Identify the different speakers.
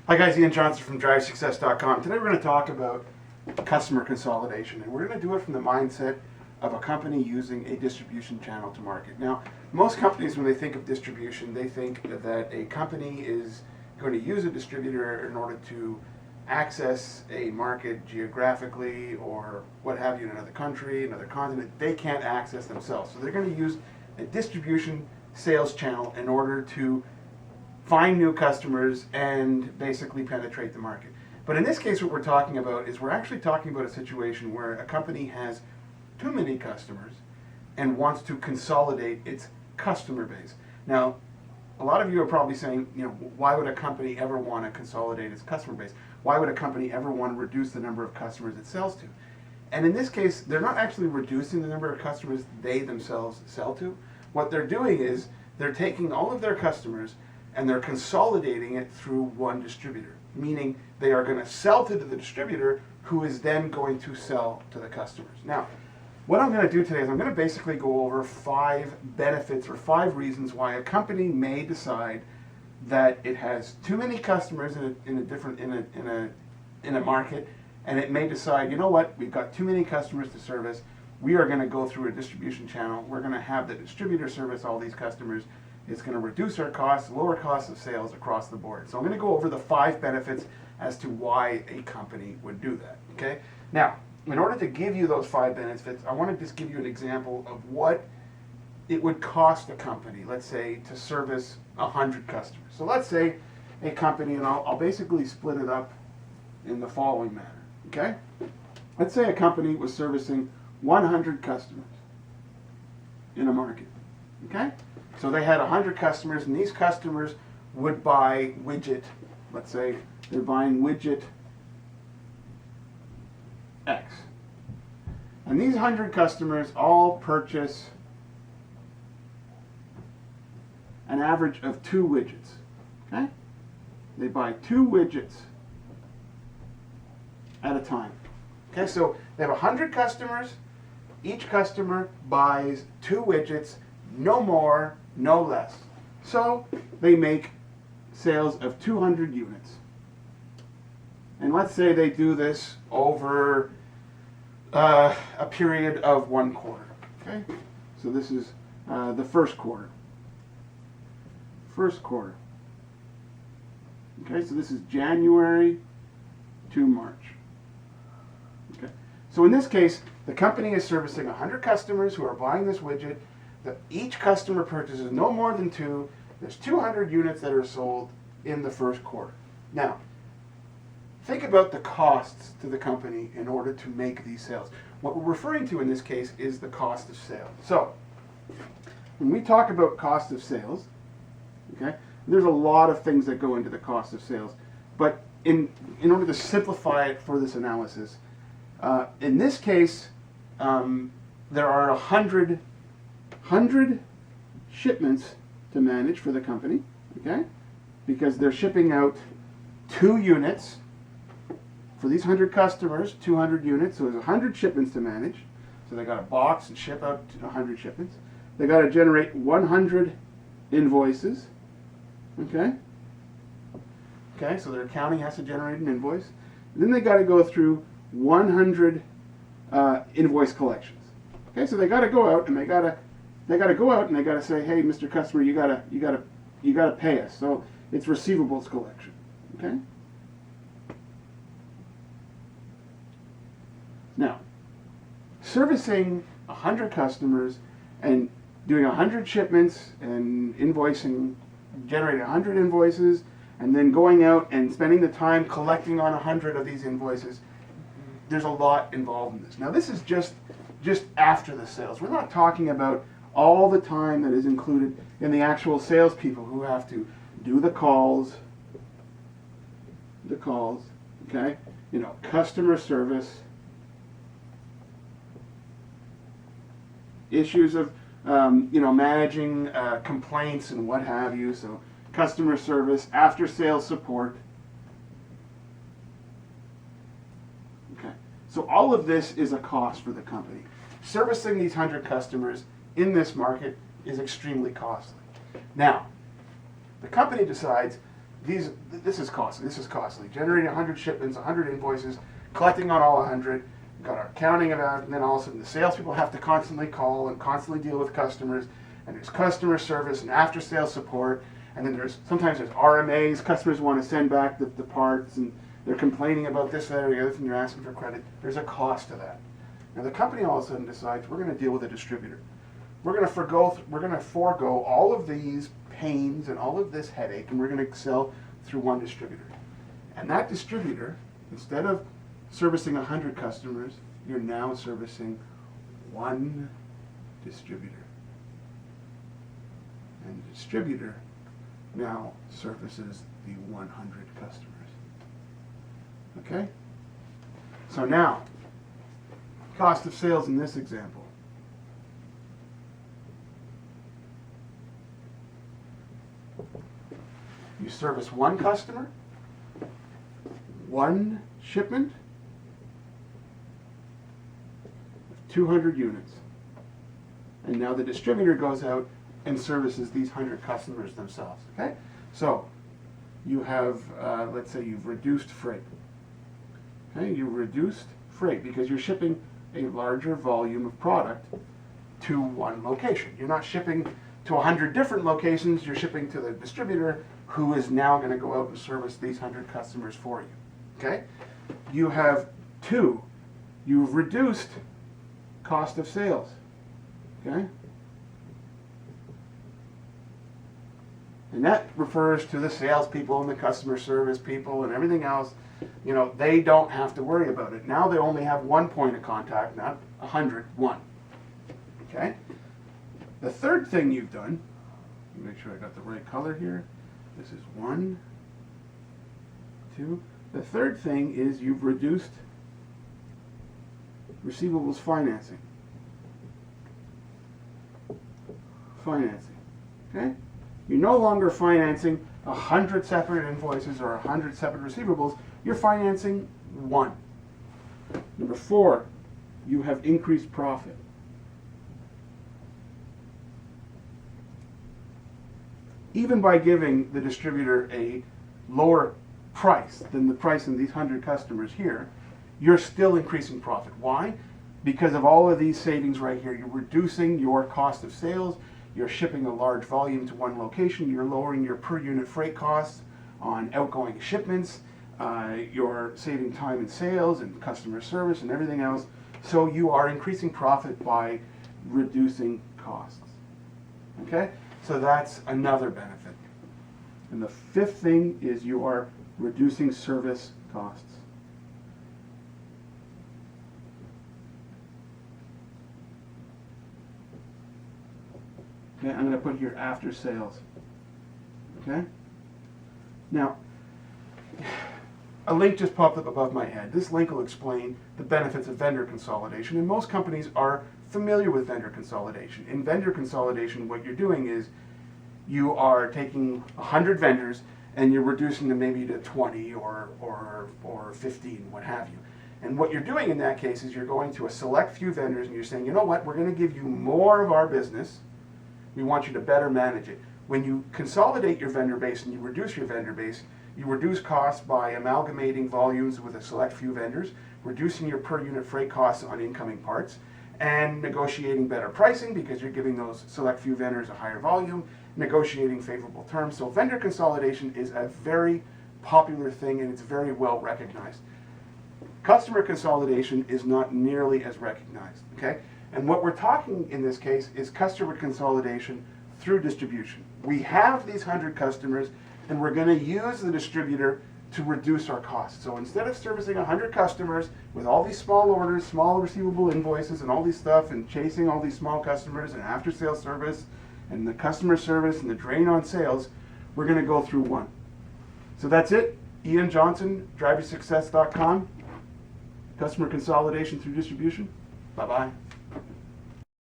Speaker 1: Hi guys, Ian Johnson from DriveSuccess.com. Today we're going to talk about customer consolidation, and we're going to do it from the mindset of a company using a distribution channel to market. Now, most companies, when they think of distribution, they think that a company is going to use a distributor in order to access a market geographically or what have you in another country, another continent. They can't access themselves. So they're going to use a distribution sales channel in order to find new customers and basically penetrate the market. But in this case, what we're talking about is we're actually talking about a situation where a company has too many customers and wants to consolidate its customer base. Now, a lot of you are probably saying, why would a company ever want to consolidate its customer base? Why would a company ever want to reduce the number of customers it sells to? And in this case, they're not actually reducing the number of customers they themselves sell to. What they're doing is they're taking all of their customers and they're consolidating it through one distributor, meaning they are going to sell to the distributor who is then going to sell to the customers. Now, what I'm going to do today is I'm going to basically go over 5 benefits or 5 reasons why a company may decide that it has too many customers in a market, and it may decide, you know what, we've got too many customers to service. We are going to go through a distribution channel. We're going to have the distributor service all these customers. It's going to reduce our costs, lower costs of sales across the board. So I'm going to go over the 5 benefits as to why a company would do that. Okay. Now, in order to give you those 5 benefits, I want to just give you an example of what it would cost a company, let's say, to service 100 customers. So let's say a company, and I'll basically split it up in the following manner. Okay. Let's say a company was servicing 100 customers in a market. Okay. So they had 100 customers, and these customers would buy widget, let's say they're buying widget X. And these 100 customers all purchase an average of 2 widgets. Okay? They buy 2 widgets at a time. Okay, so they have 100 customers. Each customer buys 2 widgets, no more, no less. So they make sales of 200 units. And let's say they do this over a period of 1 quarter. Okay? So this is the first quarter. First quarter. Okay, so this is January to March. Okay. So in this case, the company is servicing 100 customers who are buying this widget. Each customer purchases no more than 2. There's 200 units that are sold in the first quarter. Now, think about the costs to the company in order to make these sales. What we're referring to in this case is the cost of sales. So, when we talk about cost of sales, okay, there's a lot of things that go into the cost of sales. But in order to simplify it for this analysis, in this case, there are 100 shipments to manage for the company, okay? Because they're shipping out 2 units for these 100 customers, 200 units, so there's 100 shipments to manage. So they got to box and ship out 100 shipments. They got to generate 100 invoices, okay? Okay, so their accounting has to generate an invoice. And then they got to go through 100 invoice collections. Okay, so they got to go out and they got to say, hey, Mr. Customer, you gotta pay us. So it's receivables collection. Okay. Now, servicing 100 customers and doing 100 shipments and invoicing, generating 100 invoices, and then going out and spending the time collecting on 100 of these invoices, there's a lot involved in this. Now, this is just after the sales. We're not talking about all the time that is included in the actual salespeople who have to do the calls, okay? Customer service, issues of, managing complaints and what have you. So customer service, after sales support. Okay. So all of this is a cost for the company. Servicing these 100 customers in this market is extremely costly. Now, the company decides, this is costly. This is costly. Generating 100 shipments, 100 invoices, collecting on all 100. Got our accounting about, and then all of a sudden the salespeople have to constantly call and constantly deal with customers, and there's customer service and after sales support, and then sometimes there's RMAs. Customers want to send back the parts, and they're complaining about this, that, or the other thing. You're asking for credit. There's a cost to that. Now the company all of a sudden decides we're going to deal with a distributor. We're going to forego all of these pains and all of this headache, and we're going to sell through one distributor. And that distributor, instead of servicing 100 customers, you're now servicing one distributor. And the distributor now services the 100 customers. Okay? So now, cost of sales in this example. You service one customer, one shipment, 200 units. And now the distributor goes out and services these 100 customers themselves. Okay? So you have, let's say you've reduced freight. Okay? You reduced freight because you're shipping a larger volume of product to one location. You're not shipping to 100 different locations. You're shipping to the distributor, who is now going to go out and service these 100 customers for you. Okay? You have you've reduced cost of sales. Okay? And that refers to the salespeople and the customer service people and everything else. You know, they don't have to worry about it. Now they only have one point of contact, not 100, one. Okay? The third thing you've done, make sure I got the right color here. This is 1, 2. The third thing is you've reduced receivables financing. Okay? You're no longer financing 100 separate invoices or 100 separate receivables. You're financing one. Number 4, you have increased profit. Even by giving the distributor a lower price than the price in these 100 customers here, you're still increasing profit. Why? Because of all of these savings right here. You're reducing your cost of sales. You're shipping a large volume to one location. You're lowering your per unit freight costs on outgoing shipments. You're saving time in sales and customer service and everything else. So you are increasing profit by reducing costs. Okay? So that's another benefit. And the fifth thing is you are reducing service costs. Okay, I'm going to put here after sales. Okay? Now, a link just popped up above my head. This link will explain the benefits of vendor consolidation, and most companies are familiar with vendor consolidation. In vendor consolidation, what you're doing is you are taking 100 vendors and you're reducing them maybe to 20 or 15, what have you. And what you're doing in that case is you're going to a select few vendors and you're saying, you know what, we're going to give you more of our business. We want you to better manage it. When you consolidate your vendor base and you reduce your vendor base, you reduce costs by amalgamating volumes with a select few vendors, reducing your per unit freight costs on incoming parts, and negotiating better pricing because you're giving those select few vendors a higher volume, negotiating favorable terms. So vendor consolidation is a very popular thing and it's very well recognized. Customer consolidation is not nearly as recognized, okay? And what we're talking in this case is customer consolidation through distribution. We have these 100 customers and we're going to use the distributor to reduce our costs. So instead of servicing 100 customers with all these small orders, small receivable invoices and all these stuff and chasing all these small customers and after sales service and the customer service and the drain on sales, we're going to go through one. So that's it. Ian Johnson, driveyoursuccess.com. Customer consolidation through distribution. Bye-bye.